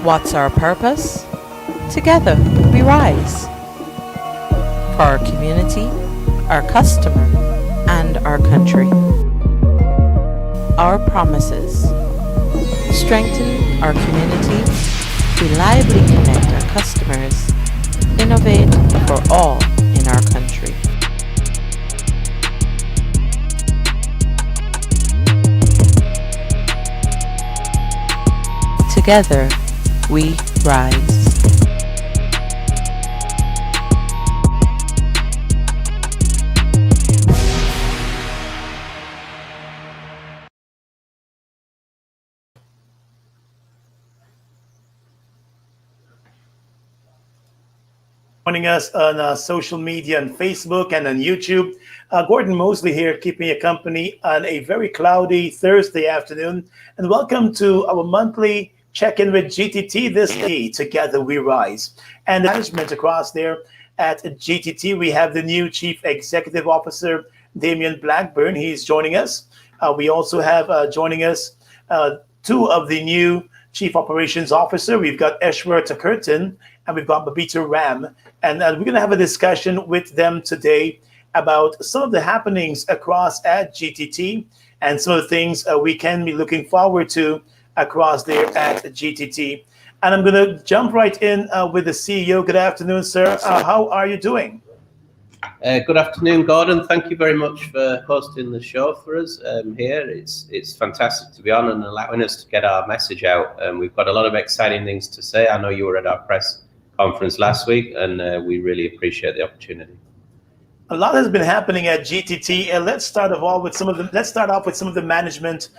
What's our purpose? Together we rise. For our community, our customer, and our country. Our promises: strengthen our community, reliably connect our customers, innovate for all in our country. Together we rise. Joining us on social media on Facebook and on YouTube. Gordon Mosley here, keeping you company on a very cloudy Thursday afternoon. And welcome to our monthly check-in with GTT. This week, Together We Rise. And the management across there at GTT, we have the new Chief Executive Officer, Damian Blackburn. He's joining us. We also have joining us two of the new Chief Operations Officer. We've got Eshwar Takurtan and we've got Babita Ram. And we're going to have a discussion with them today about some of the happenings across at GTT and some of the things we can be looking forward to across there at GTT. And I'm going to jump right in with the CEO. Good afternoon, sir. How are you doing? Good afternoon, Gordon. Thank you very much for hosting the show for us here. It's fantastic to be on and allowing us to get our message out. We've got a lot of exciting things to say. I know you were at our press conference last week, and we really appreciate the opportunity. A lot has been happening at GTT. Let's start off with some of the management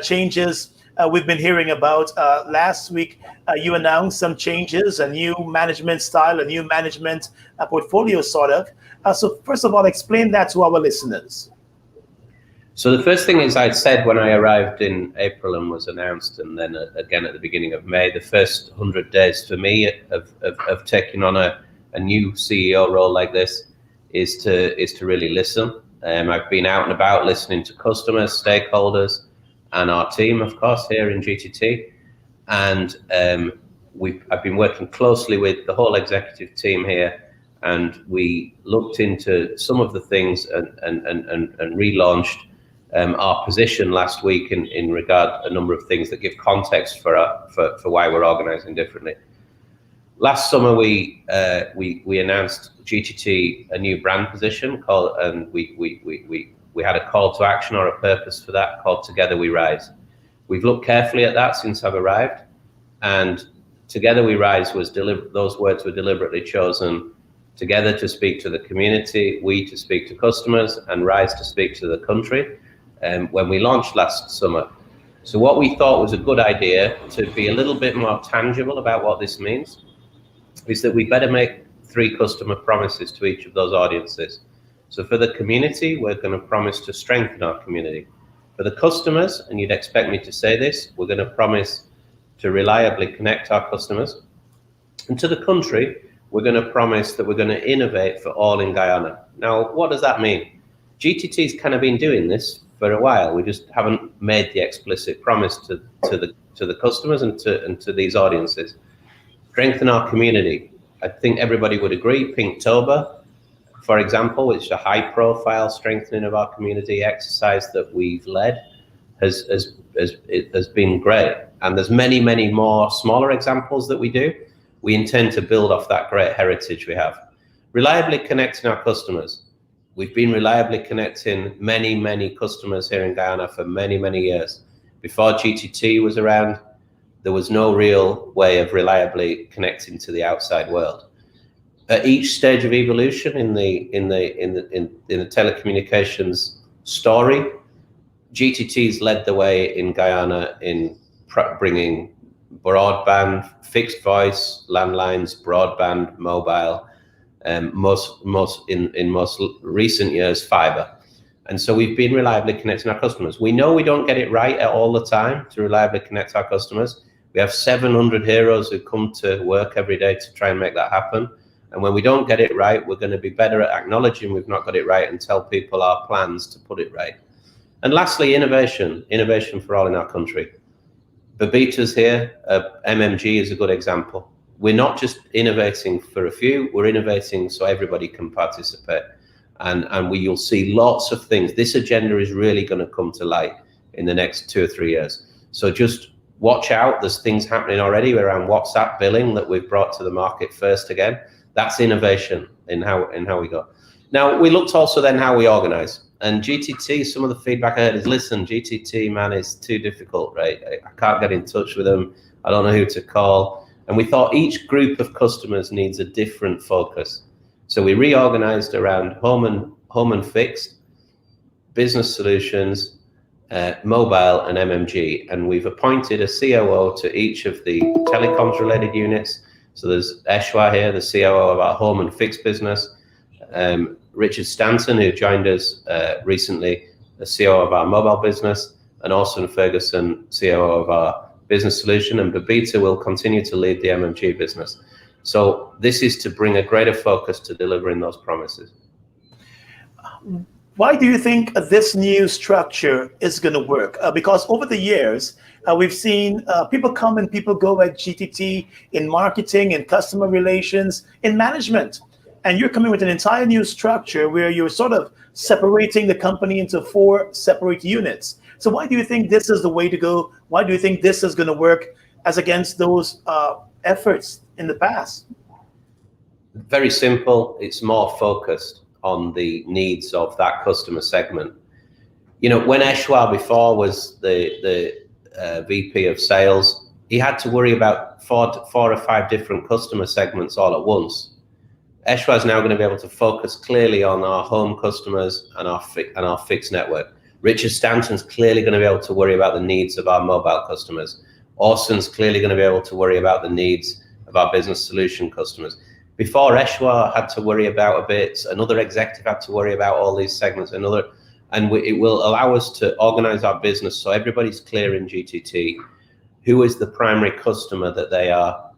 changes we've been hearing about. Last week, you announced some changes, a new management style, a new management portfolio, sort of. So first of all, explain that to our listeners. So the first thing is I'd said when I arrived in April and was announced, and then again at the beginning of May, the first 100 days for me of taking on a new CEO role like this is to really listen. I've been out and about listening to customers, stakeholders, and our team, of course, here in GTT. And I've been working closely with the whole executive team here, and we looked into some of the things and relaunched our position last week in regard a number of things that give context for why we're organizing differently. Last summer, we announced GTT a new brand position called, and we had a call to action or a purpose for that called Together We Rise. We've looked carefully at that since I've arrived, and Together We Rise was those words were deliberately chosen. Together to speak to the community, we to speak to customers, and Rise to speak to the country. When we launched last summer. So what we thought was a good idea to be a little bit more tangible about what this means is that we better make 3 customer promises to each of those audiences. So for the community, we're going to promise to strengthen our community. For the customers, and you'd expect me to say this, we're going to promise to reliably connect our customers. And to the country, we're going to promise that we're going to innovate for all in Guyana. Now, what does that mean? GTT's kind of been doing this for a while. We just haven't made the explicit promise to the customers and to these audiences. Strengthen our community. I think everybody would agree. Pinktober, for example, which is a high-profile strengthening of our community exercise that we've led, has been great. And there's many, many more smaller examples that we do. We intend to build off that great heritage we have. Reliably connecting our customers. We've been reliably connecting many, many customers here in Guyana for many, many years. Before GTT was around, there was no real way of reliably connecting to the outside world. At each stage of evolution in the telecommunications story, GTT's led the way in Guyana in bringing broadband, fixed voice, landlines, broadband, mobile, in most recent years, fiber. And so we've been reliably connecting our customers. We know we don't get it right all the time to reliably connect our customers. We have 700 heroes who come to work every day to try and make that happen. And when we don't get it right, we're going to be better at acknowledging we've not got it right and tell people our plans to put it right. And lastly, innovation for all in our country. Babita's here. MMG is a good example. We're not just innovating for a few, we're innovating so everybody can participate. And you'll see lots of things. This agenda is really going to come to light in the next 2 or 3 years. So just watch out. There's things happening already around WhatsApp billing that we've brought to the market first again. That's innovation in how we go. Now, we looked also then how we organize. And GTT, some of the feedback I heard is, listen, GTT, man, is too difficult, right? I can't get in touch with them. I don't know who to call. And we thought each group of customers needs a different focus. So we reorganized around home and fixed, business solutions, mobile and MMG. And we've appointed a COO to each of the telecoms related units. So there's Eshwa here, the COO of our home and fixed business. Richard Stanton, who joined us recently, the COO of our mobile business, and Orson Ferguson, COO of our business solution, and Babita will continue to lead the MMG business. So this is to bring a greater focus to delivering those promises. Why do you think this new structure is going to work? Because over the years, we've seen people come and people go at GTT in marketing, in customer relations, in management. And you're coming with an entire new structure where you're sort of separating the company into 4 separate units. So why do you think this is the way to go? Why do you think this is going to work as against those efforts in the past? Very simple. It's more focused on the needs of that customer segment. You know, when Eshwa before was the VP of sales, he had to worry about 4 or 5 different customer segments all at once. Eshwa is now going to be able to focus clearly on our home customers and our fixed network. Richard Stanton's clearly going to be able to worry about the needs of our mobile customers. Orson's clearly going to be able to worry about the needs of our business solution customers. Before, Eshwa had to worry about a bit, another executive had to worry about all these segments, it will allow us to organize our business so everybody's clear in GTT who is the primary customer that they are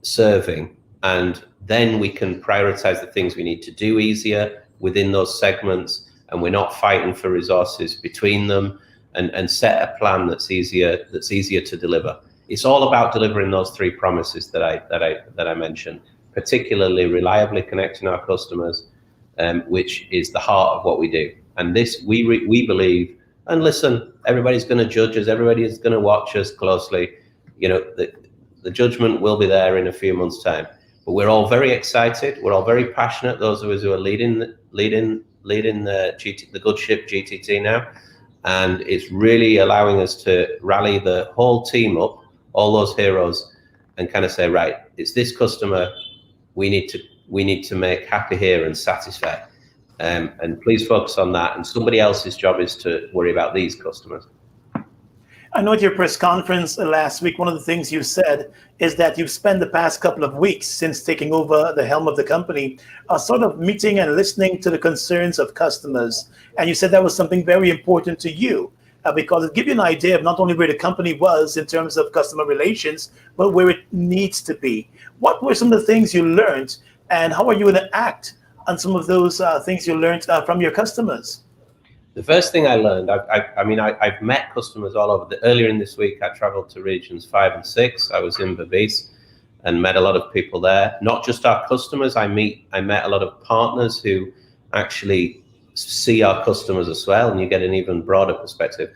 serving. And then we can prioritize the things we need to do easier within those segments, and we're not fighting for resources between them, and set a plan that's easier to deliver. It's all about delivering those 3 promises that I mentioned, particularly reliably connecting our customers, which is the heart of what we do. And this we believe, and listen, everybody's going to judge us, everybody is going to watch us closely. You know, the judgment will be there in a few months' time. But we're all very excited. We're all very passionate. Those of us who are leading the good ship GTT now, and it's really allowing us to rally the whole team up, all those heroes, and kind of say, right, it's this customer we need to make happy here and satisfy, and please focus on that. And somebody else's job is to worry about these customers. I know at your press conference last week, one of the things you said is that you've spent the past couple of weeks since taking over the helm of the company, sort of meeting and listening to the concerns of customers. And you said that was something very important to you because it gives you an idea of not only where the company was in terms of customer relations, but where it needs to be. What were some of the things you learned, and how are you going to act on some of those things you learned from your customers? The first thing I learned, I've met customers all over. Earlier in this week, I traveled to regions 5 and 6. I was in Babis and met a lot of people there. Not just our customers. I met a lot of partners who actually see our customers as well, and you get an even broader perspective.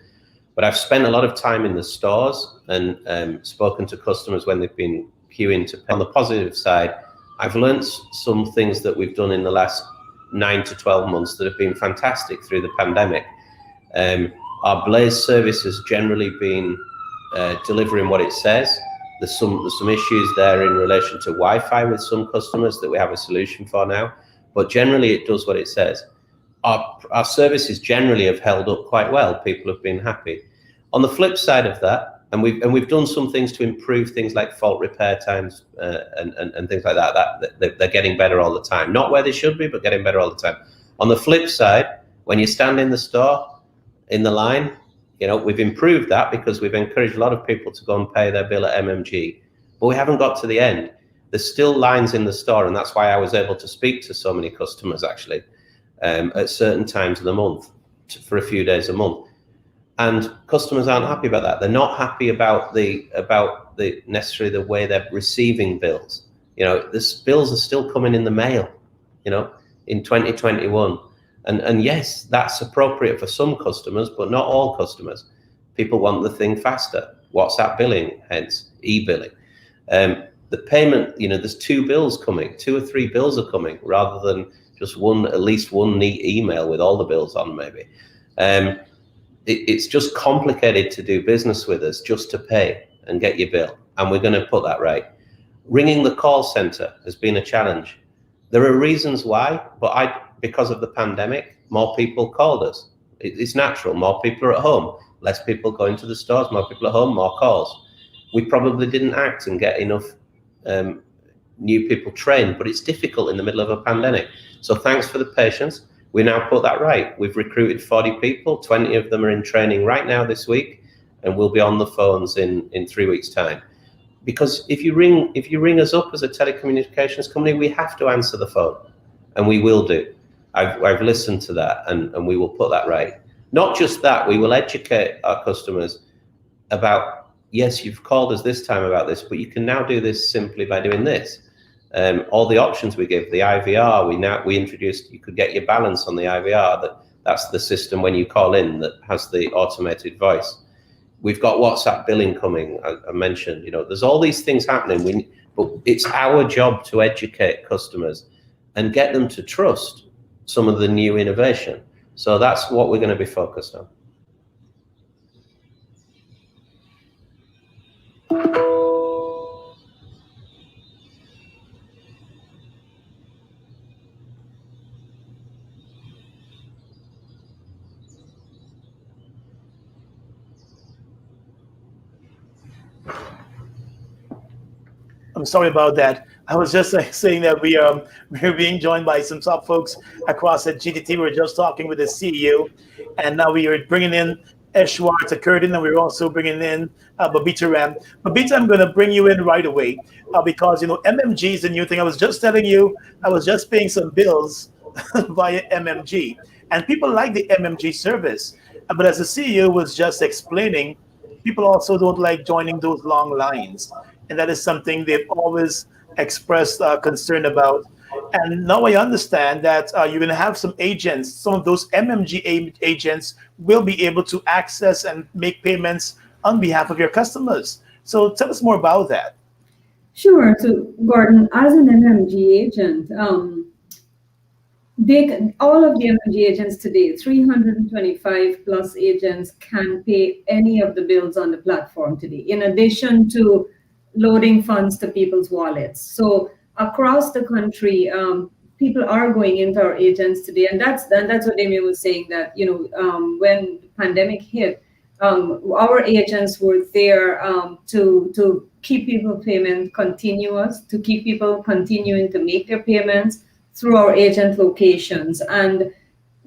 But I've spent a lot of time in the stores and spoken to customers when they've been queuing to pay. On the positive side, I've learned some things that we've done in the last 9 to 12 months that have been fantastic through the pandemic. Our Blaze service has generally been delivering what it says. There's some issues there in relation to Wi-Fi with some customers that we have a solution for now, but generally it does what it says. Our services generally have held up quite well. People have been happy. On the flip side of that, and we've done some things to improve things like fault repair times and things like that they're getting better all the time. Not where they should be, but getting better all the time. On the flip side, when you stand in the store, in the line, you know, we've improved that because we've encouraged a lot of people to go and pay their bill at MMG, but we haven't got to the end. There's still lines in the store, and that's why I was able to speak to so many customers actually at certain times of the month for a few days a month. and customers aren't happy about that. They're not happy about the necessarily the way they're receiving bills. This bills are still coming in the mail, in 2021. And yes, that's appropriate for some customers, but not all customers. People want the thing faster. WhatsApp billing, hence e-billing. The payment, there's two bills coming, 2 or 3 bills are coming, rather than just at least one neat email with all the bills on, maybe. It's just complicated to do business with us, just to pay and get your bill. And we're going to put that right. Ringing the call center has been a challenge. There are reasons why, but because of the pandemic, more people called us. It's natural. More people are at home, less people going to the stores, more people at home, more calls. We probably didn't act and get enough new people trained, but it's difficult in the middle of a pandemic. So thanks for the patience. We now put that right. We've recruited 40 people, 20 of them are in training right now this week, and we'll be on the phones in 3 weeks' time. Because if you ring us up as a telecommunications company, we have to answer the phone, and we will do. I've listened to that, and we will put that right. Not just that, we will educate our customers about, yes, you've called us this time about this, but you can now do this simply by doing this. All the options we give, the IVR, we introduced, you could get your balance on the IVR. That's the system when you call in that has the automated voice. We've got WhatsApp billing coming, I mentioned, there's all these things happening, but it's our job to educate customers and get them to trust some of the new innovation. So that's what we're going to be focused on. I'm sorry about that. I was just saying that we're being joined by some top folks across at GTT. We were just talking with the CEO, and now we are bringing in Eshwar to Curtin, and we're also bringing in Babita Ram. Babita, I'm going to bring you in right away because MMG is a new thing. I was just telling you, I was just paying some bills via MMG, and people like the MMG service. But as the CEO was just explaining, people also don't like joining those long lines. And that is something they've always expressed concern about. And now I understand that you're going to have some agents, some of those MMG agents will be able to access and make payments on behalf of your customers. So tell us more about that. Sure. So Gordon, as an MMG agent, all of the MMG agents today, 325 plus agents can pay any of the bills on the platform today, in addition to loading funds to people's wallets. So across the country, people are going into our agents today, and that's what Damien was saying, that when the pandemic hit, our agents were there to keep people payment continuous, to keep people continuing to make their payments through our agent locations. And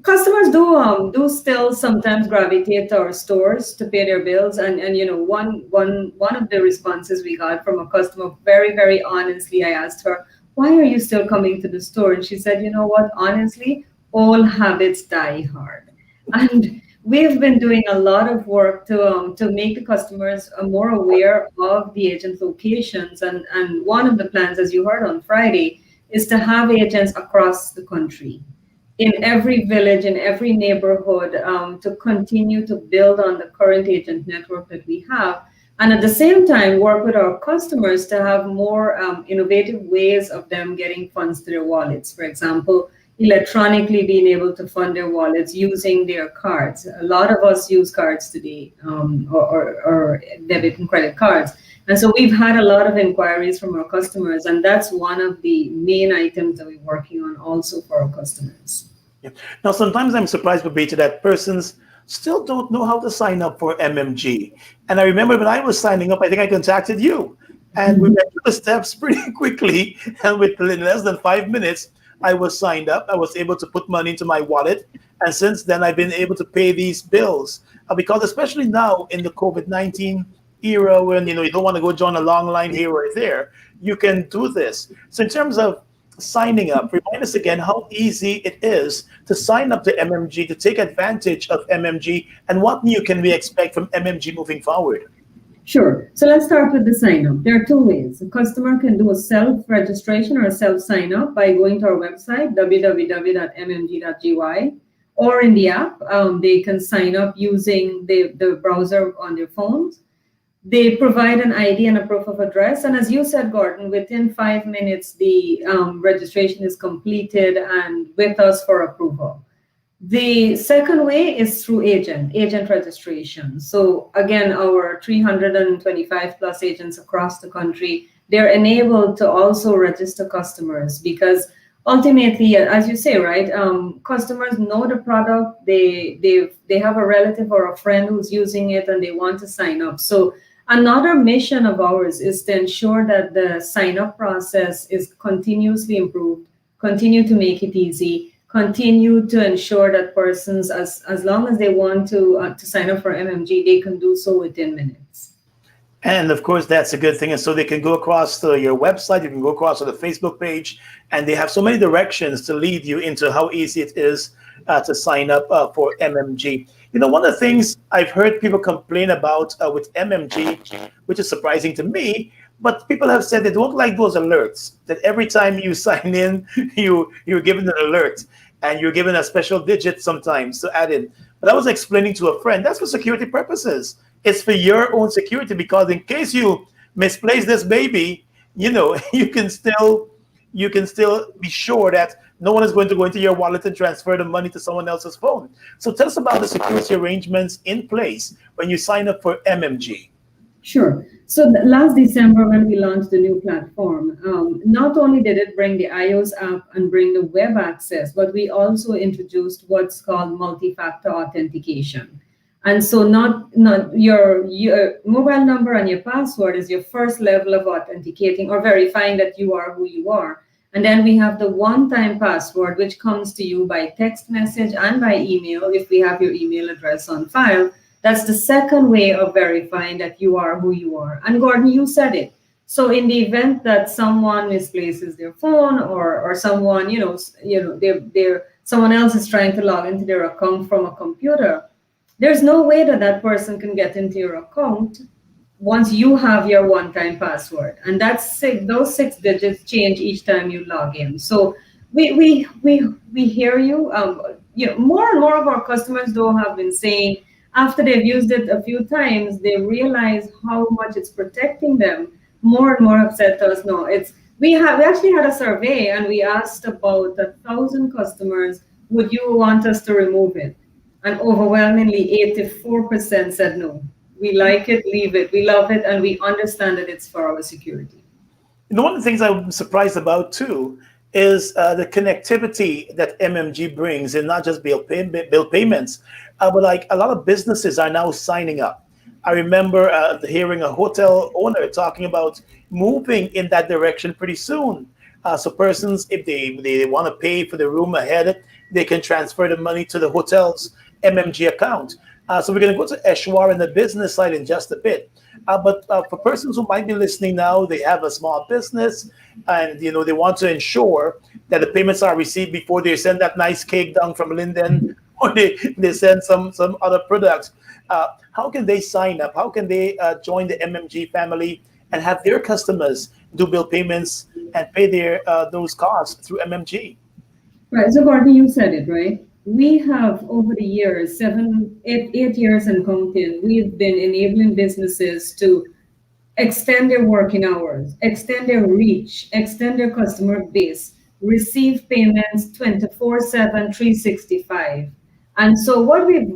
customers do still sometimes gravitate to our stores to pay their bills. And one of the responses we got from a customer, very, very honestly, I asked her, why are you still coming to the store? And she said, you know what, honestly, all habits die hard. And we've been doing a lot of work to make the customers more aware of the agent locations. And one of the plans, as you heard on Friday, is to have agents across the country, in every village, in every neighborhood, to continue to build on the current agent network that we have. And at the same time, work with our customers to have more innovative ways of them getting funds to their wallets. For example, electronically being able to fund their wallets using their cards. A lot of us use cards today, or debit and credit cards. And so we've had a lot of inquiries from our customers, and that's one of the main items that we're working on also for our customers. Yeah. Now, sometimes I'm surprised, Babita, that persons still don't know how to sign up for MMG. And I remember when I was signing up, I think I contacted you, and we went through the steps pretty quickly. And within less than 5 minutes, I was signed up. I was able to put money into my wallet. And since then, I've been able to pay these bills because especially now in the COVID-19 era, when you don't want to go join a long line here or there, you can do this. So in terms of signing up. Remind us again how easy it is to sign up to MMG, to take advantage of MMG, and what new can we expect from MMG moving forward? Sure. So let's start with the sign up. There are two ways. A customer can do a self registration or a self sign up by going to our website, www.mmg.gy, or in the app, they can sign up using the browser on their phones. They provide an ID and a proof of address. And as you said, Gordon, within 5 minutes, the registration is completed and with us for approval. The second way is through agent registration. So again, our 325 plus agents across the country, they're enabled to also register customers because ultimately, as you say, right, customers know the product, they have a relative or a friend who's using it and they want to sign up. So another mission of ours is to ensure that the sign up process is continuously improved, continue to make it easy, continue to ensure that persons, as long as they want to sign up for MMG, they can do so within minutes. And of course, that's a good thing. And so they can go across to your website, you can go across to the Facebook page, and they have so many directions to lead you into how easy it is to sign up for MMG. You know, one of the things I've heard people complain about with MMG, which is surprising to me, but people have said they don't like those alerts, that every time you sign in, you're given an alert and you're given a special digit sometimes to add in. But I was explaining to a friend, that's for security purposes. It's for your own security, because in case you misplace this baby, you know, you can still be sure that no one is going to go into your wallet and transfer the money to someone else's phone. So tell us about the security arrangements in place when you sign up for MMG. Sure. So last December, when we launched the new platform, not only did it bring the iOS app and bring the web access, but we also introduced what's called multi-factor authentication. And so not your mobile number and your password is your first level of authenticating or verifying that you are who you are. And then we have the one-time password, which comes to you by text message and by email if we have your email address on file. That's the second way of verifying that you are who you are. And Gordon, you said it. So in the event that someone misplaces their phone or someone, someone else is trying to log into their account from a computer, there's no way that that person can get into your account once you have your one-time password. And those 6 digits change each time you log in. So we hear you. More and more of our customers, though, have been saying, after they've used it a few times, they realize how much it's protecting them. More and more have said to us, no, we actually had a survey and we asked about 1,000 customers, would you want us to remove it? And overwhelmingly 84% said no. We like it, leave it, we love it, and we understand that it's for our security. You know, one of the things I'm surprised about too is the connectivity that MMG brings, and not just bill payments, but like a lot of businesses are now signing up. I remember hearing a hotel owner talking about moving in that direction pretty soon. So persons, if they want to pay for the room ahead, they can transfer the money to the hotel's MMG account. So we're going to go to Eshwar in the business side in just a bit. But for persons who might be listening now, they have a small business and they want to ensure that the payments are received before they send that nice cake down from Linden or they send some other products. How can they sign up? How can they join the MMG family and have their customers do bill payments and pay their those costs through MMG? Right. So Gordon, you said it, right? We have over the years, 8 years and counting, we've been enabling businesses to extend their working hours, extend their reach, extend their customer base, receive payments 24/7, 365. And so what we've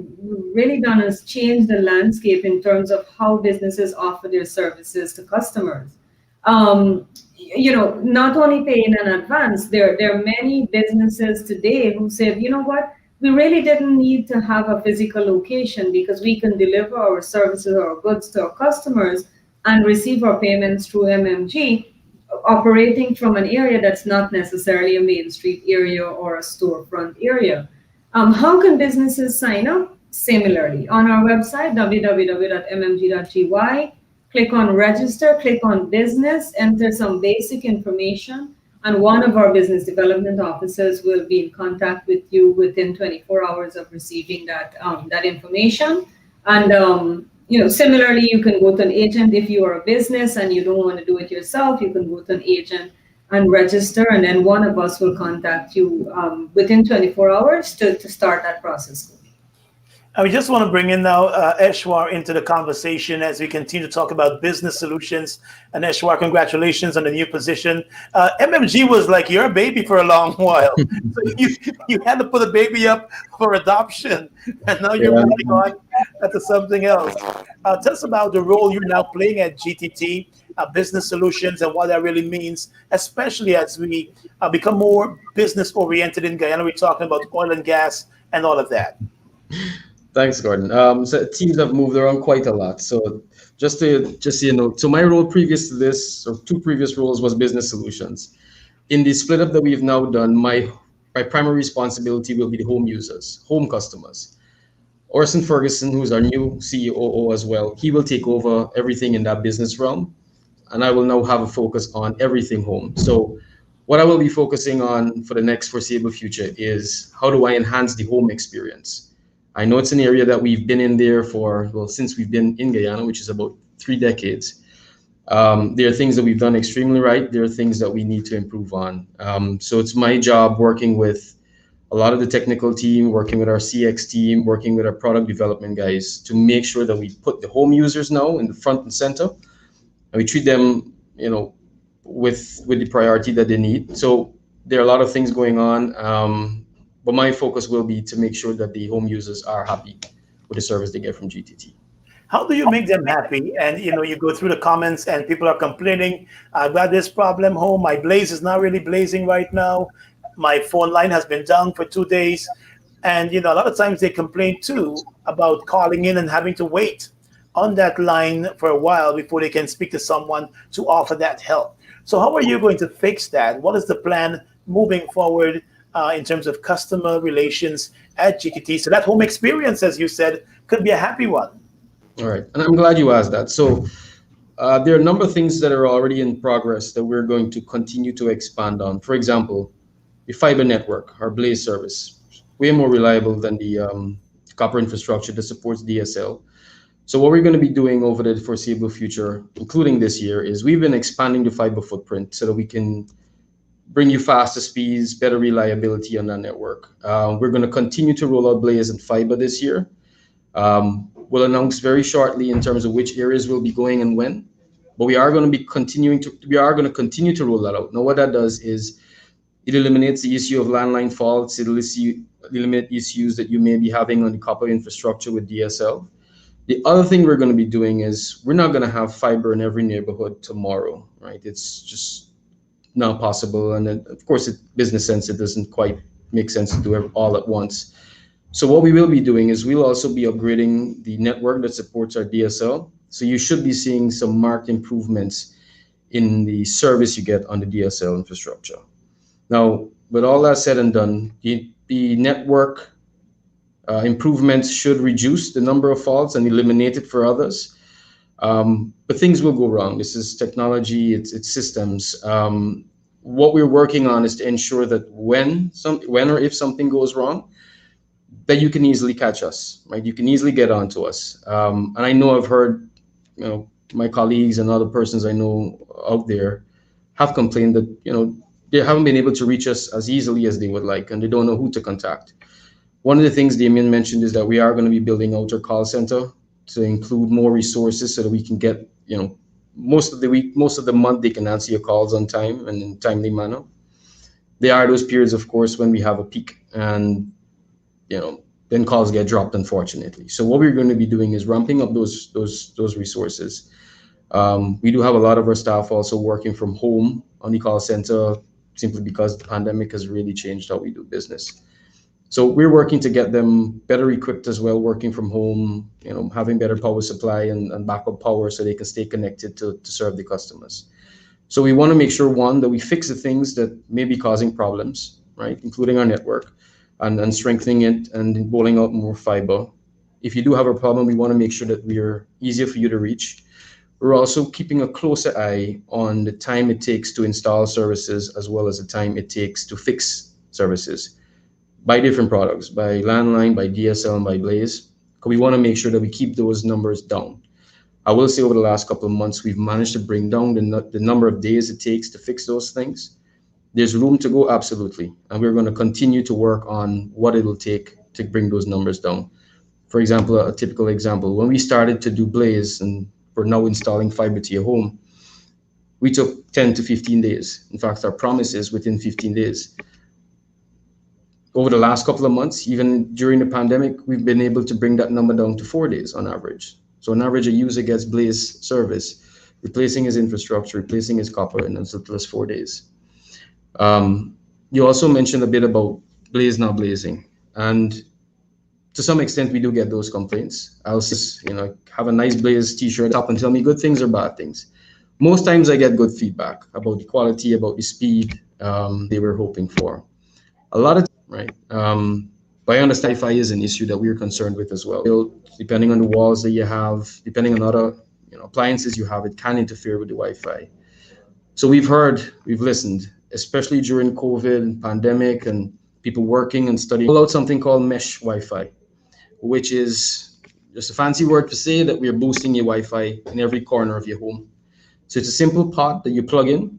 really done is change the landscape in terms of how businesses offer their services to customers. Not only paying in advance, there are many businesses today who said, you know what, we really didn't need to have a physical location because we can deliver our services or goods to our customers and receive our payments through MMG, operating from an area that's not necessarily a main street area or a storefront area. How can businesses sign up? Similarly, on our website, www.mmg.gy, click on register, click on business, enter some basic information, and one of our business development officers will be in contact with you within 24 hours of receiving that information. And similarly, you can go to an agent if you are a business and you don't want to do it yourself. You can go to an agent and register, and then one of us will contact you within 24 hours to start that process. We just want to bring in now Eshwar into the conversation as we continue to talk about business solutions. And Eshwar, congratulations on the new position. MMG was like your baby for a long while. So you had to put a baby up for adoption, and now you're moving on to something else. Tell us about the role you're now playing at GTT, business solutions, and what that really means, especially as we become more business oriented in Guyana. We're talking about oil and gas and all of that. Thanks, Gordon. So teams have moved around quite a lot. So just so my role previous to this, or two previous roles, was business solutions. In the split up that we've now done, my primary responsibility will be the home users, home customers. Orson Ferguson, who's our new CEO as well, he will take over everything in that business realm, and I will now have a focus on everything home. So what I will be focusing on for the next foreseeable future is how do I enhance the home experience? I know it's an area that we've been in there since we've been in Guyana, which is about 3 decades. There are things that we've done extremely right. There are things that we need to improve on. So it's my job working with a lot of the technical team, working with our CX team, working with our product development guys to make sure that we put the home users now in the front and center, and we treat them, with the priority that they need. So there are a lot of things going on. But my focus will be to make sure that the home users are happy with the service they get from GTT. How do you make them happy? And you go through the comments and people are complaining, I've got this problem home. My Blaze is not really blazing right now. My phone line has been down for 2 days. And a lot of times they complain too about calling in and having to wait on that line for a while before they can speak to someone to offer that help. So how are you going to fix that? What is the plan moving forward in terms of customer relations at GTT? So that home experience, as you said, could be a happy one. All right. And I'm glad you asked that. So there are a number of things that are already in progress that we're going to continue to expand on. For example, the fiber network, our Blaze service, way more reliable than the copper infrastructure that supports DSL. So what we're going to be doing over the foreseeable future, including this year, is we've been expanding the fiber footprint so that we can bring you faster speeds, better reliability on that network. We're going to continue to roll out Blaze and fiber this year. We'll announce very shortly in terms of which areas we'll be going and when, but we are going to continue to roll that out. Now, what that does is it eliminates the issue of landline faults. It'll eliminate issues that you may be having on the copper infrastructure with DSL. The other thing we're going to be doing is we're not going to have fiber in every neighborhood tomorrow, right? It's just not possible. And then, of course, business sense, it doesn't quite make sense to do it all at once. So what we will be doing is we'll also be upgrading the network that supports our DSL. So you should be seeing some marked improvements in the service you get on the DSL infrastructure. Now, with all that said and done, the network improvements should reduce the number of faults and eliminate it for others. But things will go wrong. This is technology, it's systems. What we're working on is to ensure that when or if something goes wrong, that you can easily catch us, right? You can easily get onto us. And I know I've heard, my colleagues and other persons I know out there have complained that, they haven't been able to reach us as easily as they would like, and they don't know who to contact. One of the things Damien mentioned is that we are going to be building out our call center to include more resources so that we can get, most of the week, most of the month, they can answer your calls on time and in a timely manner. There are those periods, of course, when we have a peak and, then calls get dropped, unfortunately. So what we're going to be doing is ramping up those resources. We do have a lot of our staff also working from home on the call center, simply because the pandemic has really changed how we do business. So we're working to get them better equipped as well, working from home, having better power supply and backup power so they can stay connected to serve the customers. So we want to make sure, one, that we fix the things that may be causing problems, right, including our network, and strengthening it and rolling out more fiber. If you do have a problem, we want to make sure that we're easier for you to reach. We're also keeping a closer eye on the time it takes to install services as well as the time it takes to fix services by different products, by landline, by DSL, and by Blaze. Because we want to make sure that we keep those numbers down. I will say over the last couple of months, we've managed to bring down the number of days it takes to fix those things. There's room to go, absolutely. And we're going to continue to work on what it'll take to bring those numbers down. For example, a typical example, when we started to do Blaze and we're now installing fiber to your home, we took 10 to 15 days. In fact, our promise is within 15 days. Over the last couple of months, even during the pandemic, we've been able to bring that number down to 4 days on average. So on average, a user gets Blaze service, replacing his infrastructure, replacing his copper in as little as 4 days. You also mentioned a bit about Blaze not blazing. And to some extent, we do get those complaints. I'll just, have a nice Blaze t-shirt up and tell me good things or bad things. Most times I get good feedback about the quality, about the speed they were hoping for. A lot of right. But I understand Wi-Fi is an issue that we're concerned with as well. Depending on the walls that you have, depending on other appliances you have, it can interfere with the Wi-Fi. So we've listened, especially during COVID and pandemic and people working and studying. Roll out something called mesh Wi-Fi, which is just a fancy word to say that we're boosting your Wi-Fi in every corner of your home. So it's a simple pod that you plug in.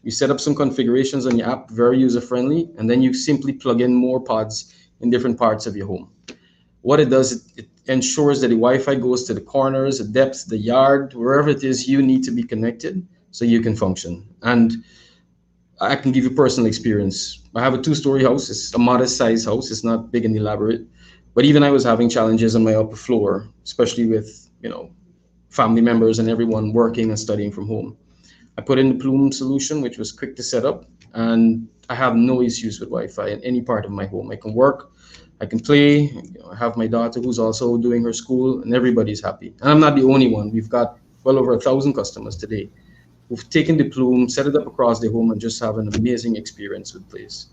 You set up some configurations on your app, very user-friendly, and then you simply plug in more pods in different parts of your home. What it does, it ensures that the Wi-Fi goes to the corners, the depths, the yard, wherever it is you need to be connected so you can function. And I can give you personal experience. I have a 2-story house. It's a modest size house. It's not big and elaborate. But even I was having challenges on my upper floor, especially with, family members and everyone working and studying from home. I put in the Plume solution, which was quick to set up, and I have no issues with Wi-Fi in any part of my home. I can work, I can play. I have my daughter who's also doing her school, and everybody's happy. And I'm not the only one. We've got well over 1,000 customers today who've taken the Plume, set it up across their home, and just have an amazing experience with Blaze.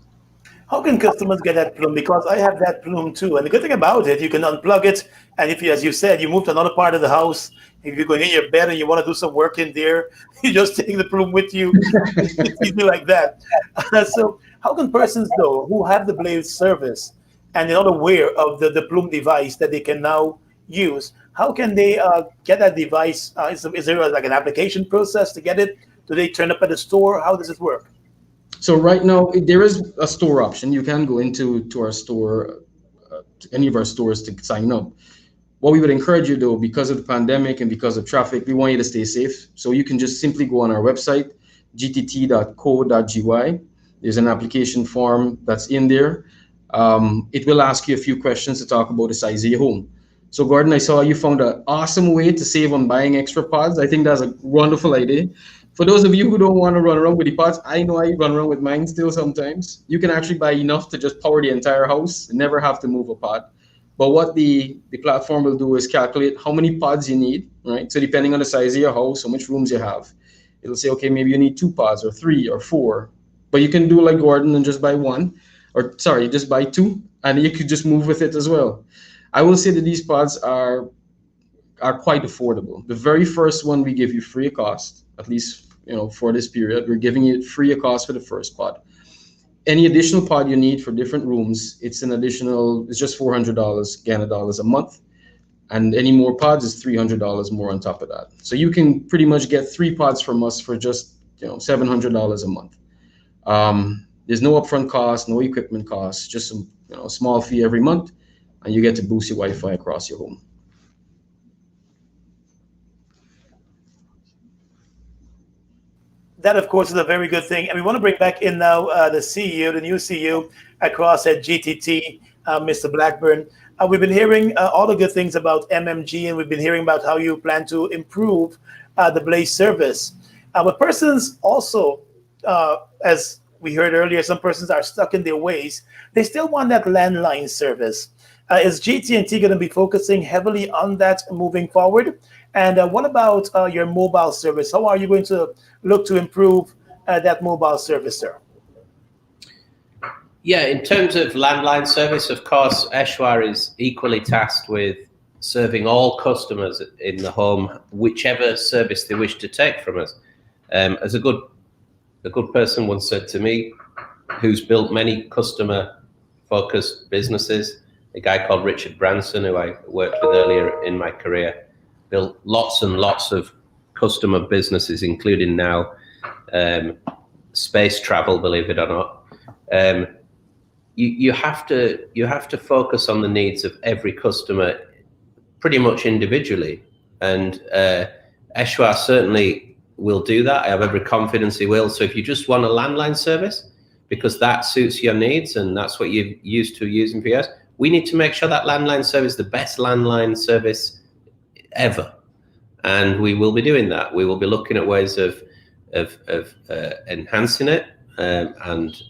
How can customers get that Plume? Because I have that Plume too. And the good thing about it, you can unplug it. And if you, as you said, you move to another part of the house, if you're going in your bed and you want to do some work in there, you just take the Plume with you. It's easy like that. So how can persons, though, who have the Blaze service and they're not aware of the Plume device that they can now use, how can they get that device? Is there like an application process to get it? Do they turn up at the store? How does it work? So right now, there is a store option. You can go to our store, to any of our stores to sign up. What we would encourage you, though, because of the pandemic and because of traffic, we want you to stay safe. So you can just simply go on our website, gtt.co.gy. There's an application form that's in there. It will ask you a few questions to talk about the size of your home. So Gordon, I saw you found an awesome way to save on buying extra pods. I think that's a wonderful idea. For those of you who don't want to run around with the pods, I know I run around with mine still sometimes. You can actually buy enough to just power the entire house and never have to move a pod. But what the platform will do is calculate how many pods you need, right? So depending on the size of your house, how much rooms you have, it'll say, okay, maybe you need 2 pods or 3 or 4. But you can do like Gordon and just buy 1, or sorry, just buy 2, and you could just move with it as well. I will say that these pods are quite affordable. The very first one we give you free of cost, at least for this period. We're giving you free of cost for the first pod. Any additional pod you need for different rooms, it's just $400 Ghana dollars a month. And any more pods is $300 more on top of that. So you can pretty much get 3 pods from us for just $700 a month. There's no upfront cost, no equipment costs, just some small fee every month, and you get to boost your Wi-Fi across your home. That, of course, is a very good thing. And we want to bring back in now the CEO, the new CEO across at GTT, Mr. Blackburn. We've been hearing all the good things about MMG, and we've been hearing about how you plan to improve the Blaze service. But persons also, as we heard earlier, some persons are stuck in their ways. They still want that landline service. Is GT&T going to be focusing heavily on that moving forward? And what about your mobile service? How are you going to look to improve that mobile service, sir? Yeah, in terms of landline service, of course, Eshwar is equally tasked with serving all customers in the home, whichever service they wish to take from us. As a good person once said to me, who's built many customer-focused businesses, a guy called Richard Branson, who I worked with earlier in my career, built lots and lots of customer businesses, including now space travel, believe it or not. You have to focus on the needs of every customer pretty much individually, and Eshwar certainly will do that. I have every confidence he will. So if you just want a landline service because that suits your needs and that's what you're used to using for years, we need to make sure that landline service is the best landline service ever, and we will be doing that. We will be looking at ways of enhancing it and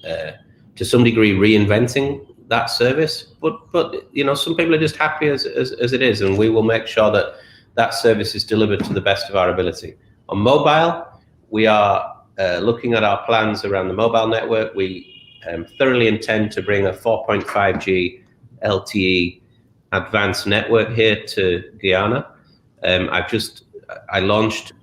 to some degree reinventing that service, but some people are just happy as it is, and we will make sure that that service is delivered to the best of our ability. On mobile, we are looking at our plans around the mobile network. We thoroughly intend to bring a 4.5G LTE advanced network here to Guyana. I launched,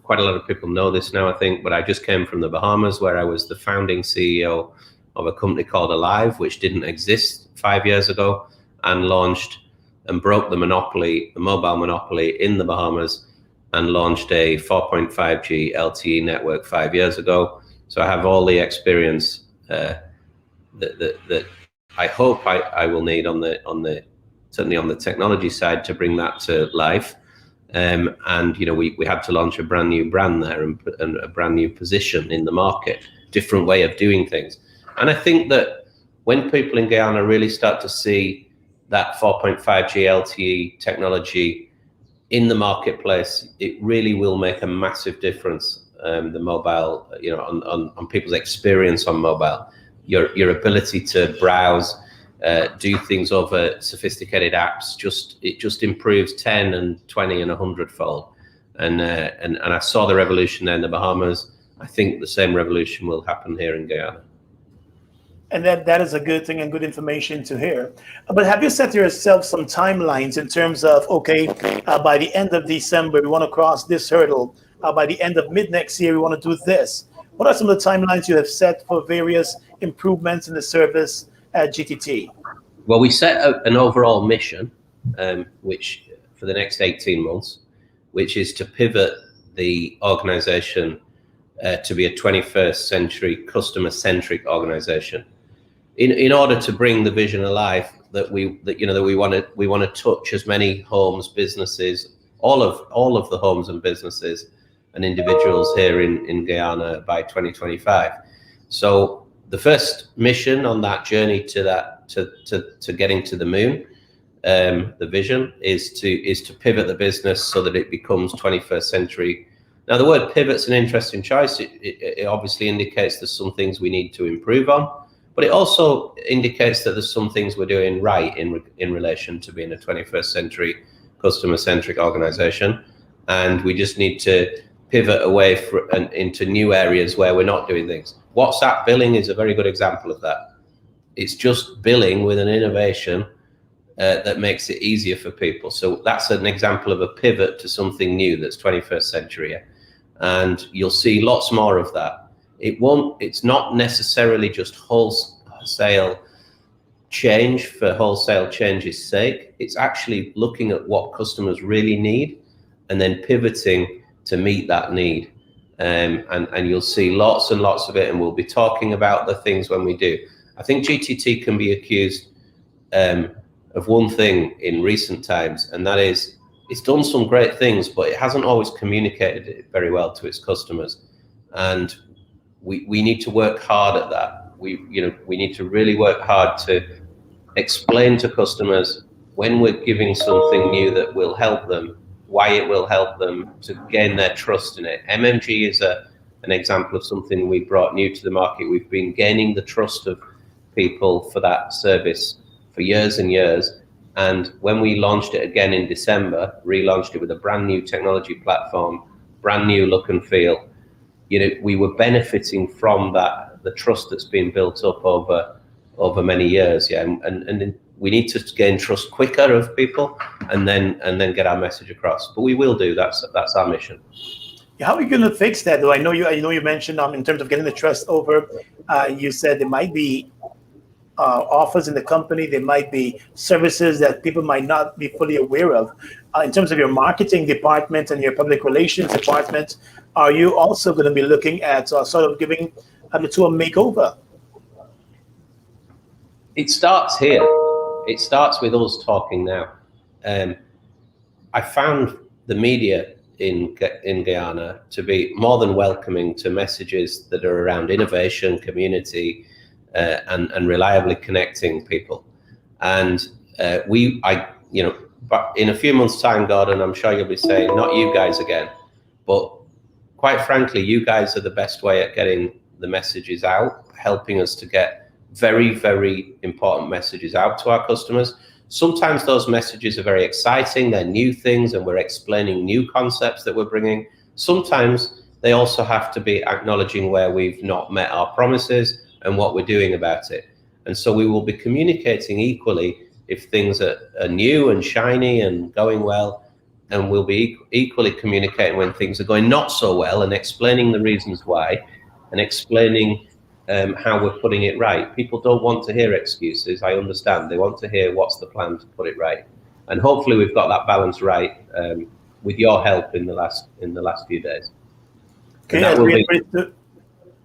quite a lot of people know this now, I think, but I just came from the Bahamas, where I was the founding CEO of a company called Alive, which didn't exist 5 years ago, and launched and broke the mobile monopoly in the Bahamas, and launched a 4.5G LTE network 5 years ago. So I have all the experience that I hope I will need certainly on the technology side to bring that to life. And we had to launch a brand new brand there and a brand new position in the market, different way of doing things. And I think that when people in Guyana really start to see that 4.5G LTE technology in the marketplace, it really will make a massive difference. The mobile, on people's experience on mobile, your ability to browse, do things over sophisticated apps, it just improves 10 and 20 and 100-fold. And I saw the revolution there in the Bahamas. I think the same revolution will happen here in Guyana. And that is a good thing and good information to hear. But have you set yourself some timelines in terms of, by the end of December, we want to cross this hurdle. By the end of mid next year, we want to do this. What are some of the timelines you have set for various improvements in the service at GTT? Well, we set an overall mission, which for the next 18 months, which is to pivot the organization to be a 21st century customer-centric organization. In order to bring the vision alive, that we want to touch as many homes, businesses, all of the homes and businesses and individuals here in Guyana by 2025. So the first mission on that journey to getting to the moon, the vision is to pivot the business so that it becomes 21st century. Now, the word pivot's an interesting choice. It obviously indicates there's some things we need to improve on, but it also indicates that there's some things we're doing right in relation to being a 21st century customer-centric organization. And we just need to pivot away into new areas where we're not doing things. WhatsApp billing is a very good example of that. It's just billing with an innovation that makes it easier for people. So that's an example of a pivot to something new that's 21st century. And you'll see lots more of that. It's not necessarily just wholesale change for wholesale change's sake. It's actually looking at what customers really need and then pivoting to meet that need. And you'll see lots and lots of it, and we'll be talking about the things when we do. I think GTT can be accused of one thing in recent times, and that is it's done some great things, but it hasn't always communicated it very well to its customers. And we need to work hard at that. We need to really work hard to explain to customers when we're giving something new that will help them, why it will help them, to gain their trust in it. MMG is an example of something we brought new to the market. We've been gaining the trust of people for that service for years and years. And when we launched it again in December, relaunched it with a brand new technology platform, brand new look and feel, we were benefiting from that, the trust that's been built up over many years. And we need to gain trust quicker of people, and then get our message across. But we will do. That's our mission. How are you going to fix that, though? I know you mentioned in terms of getting the trust over. You said there might be offers in the company. There might be services that people might not be fully aware of. In terms of your marketing department and your public relations department, are you also going to be looking at sort of giving the two a makeover? It starts here. It starts with us talking now. I found the media in Guyana to be more than welcoming to messages that are around innovation, community, and reliably connecting people. And but in a few months' time, Gordon, I'm sure you'll be saying, not you guys again, but quite frankly, you guys are the best way at getting the messages out, helping us to get very, very important messages out to our customers. Sometimes those messages are very exciting, they're new things, and we're explaining new concepts that we're bringing. Sometimes they also have to be acknowledging where we've not met our promises and what we're doing about it. And so we will be communicating equally if things are new and shiny and going well, and we'll be equally communicating when things are going not so well and explaining the reasons why and explaining how we're putting it right. People don't want to hear excuses, I understand. They want to hear what's the plan to put it right. And hopefully we've got that balance right with your help in the last few days.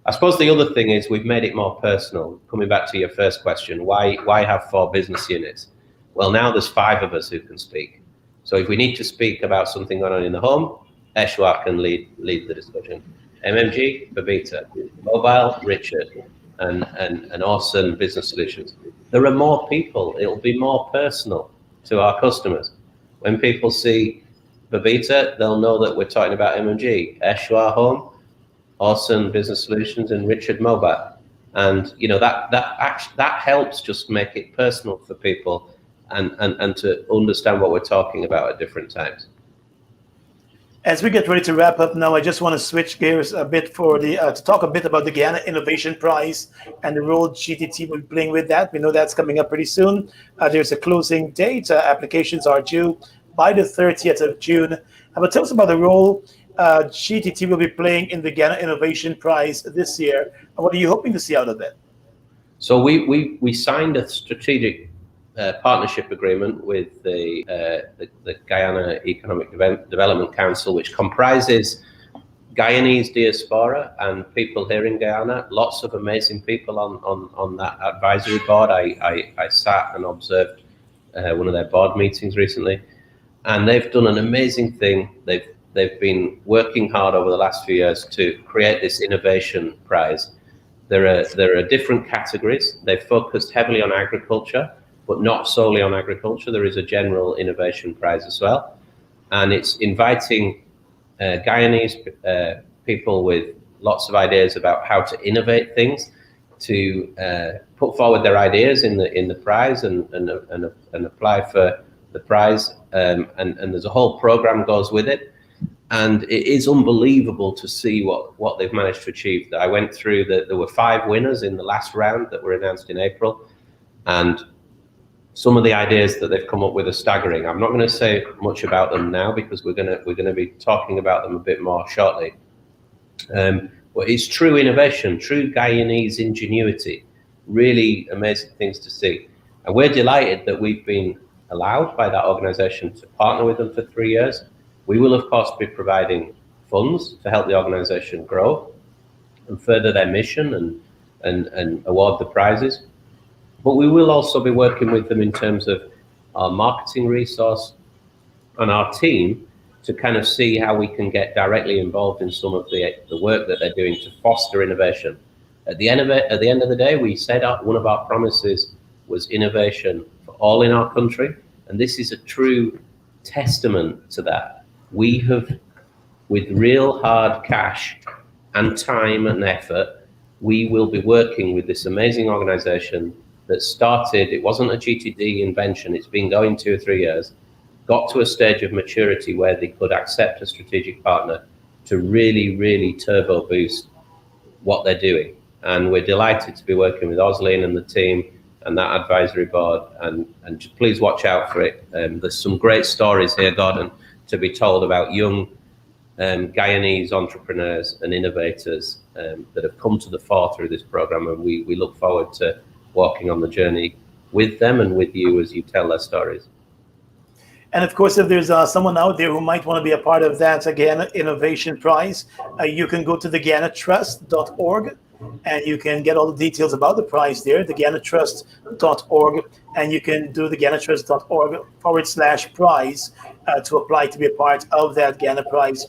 I suppose the other thing is we've made it more personal. Coming back to your first question, why have 4 business units? Well, now there's 5 of us who can speak. So if we need to speak about something going on in the home, Eshwa can lead the discussion. MMG, Babita, Mobile, Richard, and Orson Business Solutions. There are more people. It'll be more personal to our customers. When people see Babita, they'll know that we're talking about MMG, Eshwa Home, Orson Business Solutions, and Richard Mobile. And that helps just make it personal for people and to understand what we're talking about at different times. As we get ready to wrap up now, I just want to switch gears a bit to talk a bit about the Guyana Innovation Prize and the role GTT will be playing with that. We know that's coming up pretty soon. There's a closing date. Applications are due by the 30th of June. But tell us about the role GTT will be playing in the Guyana Innovation Prize this year. What are you hoping to see out of it? So we signed a strategic partnership agreement with the Guyana Economic Development Council, which comprises Guyanese diaspora and people here in Guyana. Lots of amazing people on that advisory board. I sat and observed one of their board meetings recently, and they've done an amazing thing. They've been working hard over the last few years to create this innovation prize. There are different categories. They've focused heavily on agriculture, but not solely on agriculture. There is a general innovation prize as well. And it's inviting Guyanese people with lots of ideas about how to innovate things to put forward their ideas in the prize and apply for the prize. And there's a whole program goes with it. And it is unbelievable to see what they've managed to achieve. I went through there were 5 winners in the last round that were announced in April. And some of the ideas that they've come up with are staggering. I'm not going to say much about them now because we're going to be talking about them a bit more shortly. But it's true innovation, true Guyanese ingenuity, really amazing things to see. And we're delighted that we've been allowed by that organisation to partner with them for 3 years. We will, of course, be providing funds to help the organisation grow and further their mission and award the prizes. But we will also be working with them in terms of our marketing resource and our team to kind of see how we can get directly involved in some of the work that they're doing to foster innovation. At the end of the day, we said one of our promises was innovation for all in our country, and this is a true testament to that. We have, with real hard cash and time and effort, we will be working with this amazing organization that started, it wasn't a GTD invention, it's been going 2 or 3 years, got to a stage of maturity where they could accept a strategic partner to really, really turbo boost what they're doing. And we're delighted to be working with Oslin and the team and that advisory board, and just please watch out for it. There's some great stories here, Gordon, to be told about young Guyanese entrepreneurs and innovators that have come to the fore through this program, and we look forward to walking on the journey with them and with you as you tell their stories. And of course, if there's someone out there who might want to be a part of that Guyana Innovation Prize, you can go to the GuyanaTrust.org, and you can get all the details about the prize there, the GuyanaTrust.org, and you can do the GuyanaTrust.org/prize to apply to be a part of that Guyana Prize.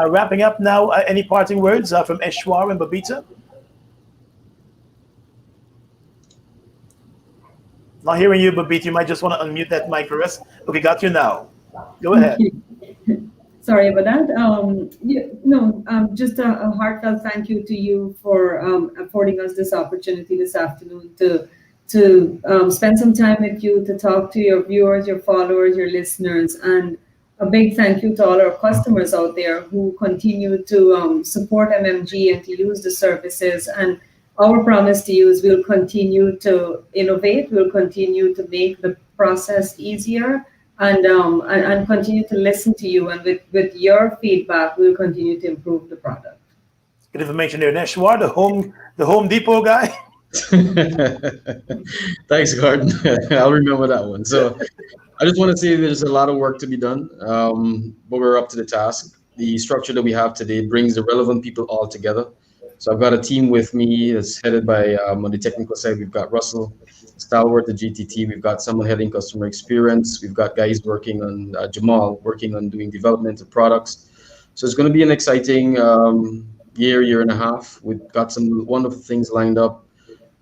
Wrapping up now, any parting words from Eshwar and Babita? Not hearing you, Babita. You might just want to unmute that mic for us. Okay, got you now. Go ahead. Sorry about that. Just a heartfelt thank you to you for affording us this opportunity this afternoon to spend some time with you, to talk to your viewers, your followers, your listeners, and a big thank you to all our customers out there who continue to support MMG and to use the services. And our promise to you is we'll continue to innovate, we'll continue to make the process easier, and continue to listen to you. And with your feedback, we'll continue to improve the product. Good information there. Neshwar, the Home Depot guy. Thanks, Gordon. I'll remember that one. So I just want to say there's a lot of work to be done, but we're up to the task. The structure that we have today brings the relevant people all together. So I've got a team with me that's headed by, on the technical side, we've got Russell Stalwart, the GTT. We've got someone heading customer experience. We've got guys working on, Jamal, working on doing development of products. So it's going to be an exciting year and a half. We've got some wonderful things lined up.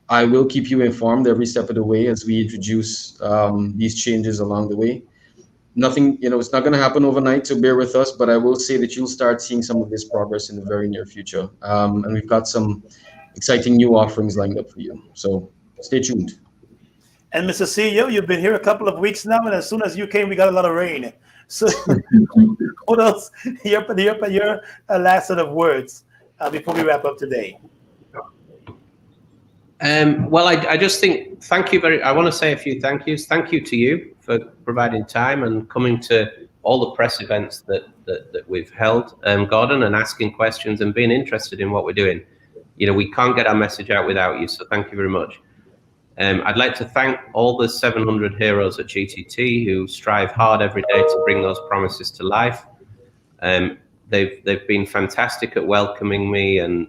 I will keep you informed every step of the way as we introduce these changes along the way. Nothing, it's not going to happen overnight, so bear with us, but I will say that you'll start seeing some of this progress in the very near future. And we've got some exciting new offerings lined up for you. So stay tuned. And Mr. CEO, you've been here a couple of weeks now, and as soon as you came, we got a lot of rain. So what else? Your last set of words before we wrap up today. Well, I just think, I want to say a few thank yous. Thank you to you for providing time and coming to all the press events that we've held, Gordon, and asking questions and being interested in what we're doing. We can't get our message out without you, so thank you very much. I'd like to thank all the 700 heroes at GTT who strive hard every day to bring those promises to life. They've been fantastic at welcoming me and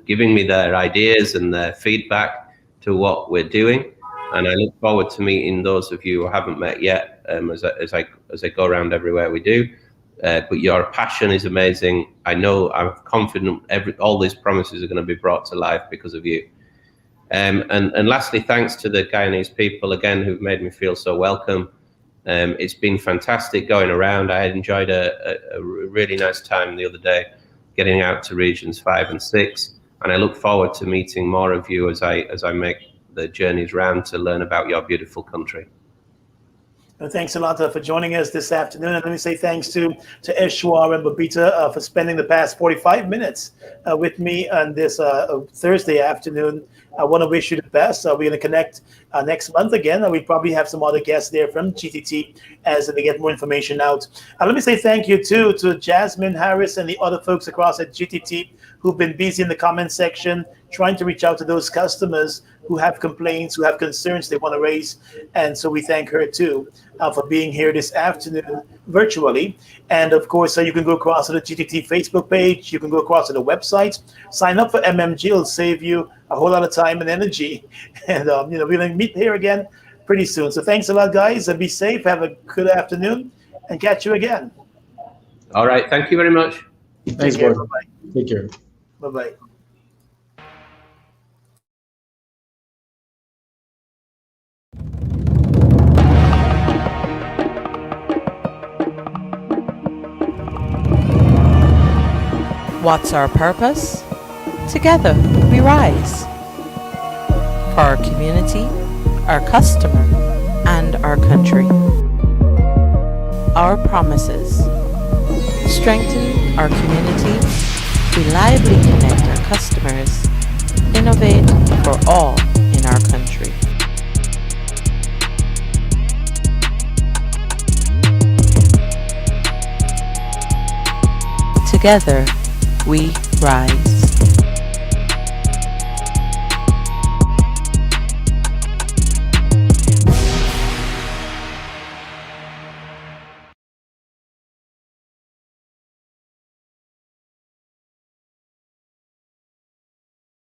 giving me their ideas and their feedback to what we're doing. And I look forward to meeting those of you who haven't met yet as I go around everywhere we do. But your passion is amazing. I'm confident all these promises are going to be brought to life because of you. And lastly, thanks to the Guyanese people again who've made me feel so welcome. It's been fantastic going around. I had enjoyed a really nice time the other day getting out to regions 5 and 6, and I look forward to meeting more of you as I make the journeys round to learn about your beautiful country. Well, thanks a lot for joining us this afternoon, and let me say thanks to Eshwar and Babita for spending the past 45 minutes with me on this Thursday afternoon. I want to wish you the best. We're going to connect next month again. We probably have some other guests there from GTT as they get more information out. Let me say thank you too to Jasmine Harris and the other folks across at GTT who've been busy in the comment section trying to reach out to those customers who have complaints, who have concerns they want to raise. And so we thank her too for being here this afternoon virtually. And of course, you can go across to the GTT Facebook page. You can go across to the website. Sign up for MMG. It'll save you a whole lot of time and energy. And we'll meet here again pretty soon. So thanks a lot, guys, and be safe. Have a good afternoon, and catch you again. All right. Thank you very much. Thanks, Gordon. Take care. Bye-bye. What's our purpose? Together we rise. For our community, our customer, and our country. Our promises: strengthen our community, reliably connect our customers, innovate for all in our country. Together, we rise.